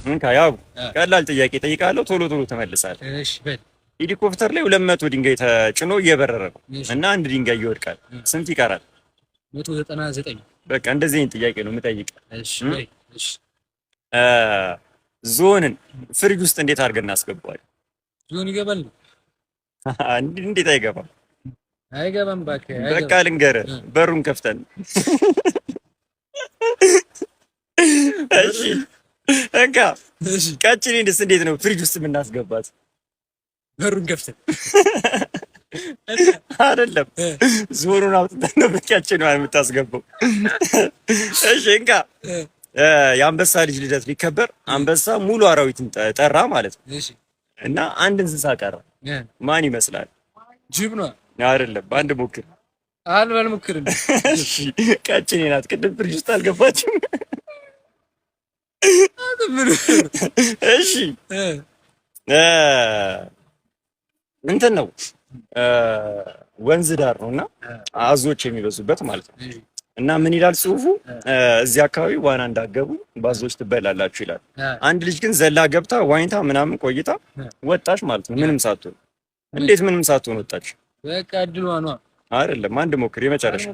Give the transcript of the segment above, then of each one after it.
እንካ ያው ቀላል ጥያቄ ጠይቃለሁ፣ ቶሎ ቶሎ ተመልሳለህ። እሺ በል። ሄሊኮፕተር ላይ 200 ድንጋይ ተጭኖ እየበረረ ነው እና አንድ ድንጋይ ይወድቃል። ስንት ይቀራል? 199። በቃ እንደዚህ አይነት ጥያቄ ነው የምጠይቀው። እሺ በይ። እሺ ዞንን ፍሪጅ ውስጥ እንዴት አድርገን እናስገባዋለን? ዞን ይገባል? እንዴት አይገባም? አይገባም እባክህ። በቃ ልንገርህ፣ በሩን ከፍተን። እሺ እንካ ቀጭኔንስ እንዴት ነው ፍሪጅ ውስጥ የምናስገባት? በሩን ከፍተን አይደለም፣ ዞኑን አውጥተን ነው በቀጭኔ የምታስገባው። እሺ እንካ የአንበሳ ልጅ ልደት ሊከበር አንበሳ ሙሉ አራዊትን ጠራ ማለት ነው። እሺ እና አንድ እንስሳ ቀረ። ማን ይመስላል? ጅብ ነው። አይደለም፣ አንድ ሞክር። አልሞክርም። እሺ ቀጭኔ ናት። ቅድም ፍሪጅ ውስጥ አልገባችም። እሺ እንትን ነው ወንዝ ዳር ነውና አዞች የሚበዙበት ማለት ነው። እና ምን ይላል ጽሁፉ? እዚህ አካባቢ ዋና እንዳገቡ ባዞች ትበላላችሁ ይላል። አንድ ልጅ ግን ዘላ ገብታ ዋኝታ ምናምን ቆይታ ወጣች ማለት ነው። ምንም ሳትሆን። እንዴት ምንም ሳትሆን ወጣች? በቃ እድሏ ነው። አይደለም፣ አንድ ሞክር፣ የመጨረሻ።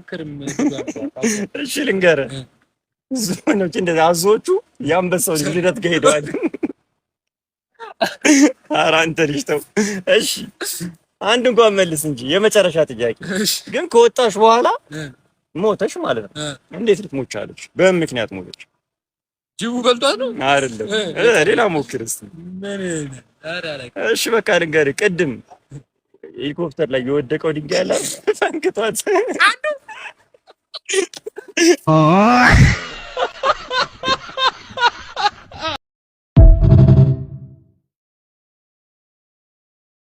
እሺ ልንገርህ፣ ዞኖች እንደዚህ አዞቹ የአንበሳው ልጅ ልደት ጋር ሄደዋል። ኧረ አንተ ልጅ ተው። እሺ አንድ እንኳን መልስ እንጂ የመጨረሻ ጥያቄ። ግን ከወጣሽ በኋላ ሞተሽ ማለት ነው። እንዴት ልትሞች አለች? በምን ምክንያት ሞተች? ጅቡ በልቷት ነው? አይደለም፣ ሌላ ሞክር እስቲ። እሺ በቃ ልንገርህ፣ ቅድም ሄሊኮፕተር ላይ የወደቀው ድንጋይ አለ ፈንክቷት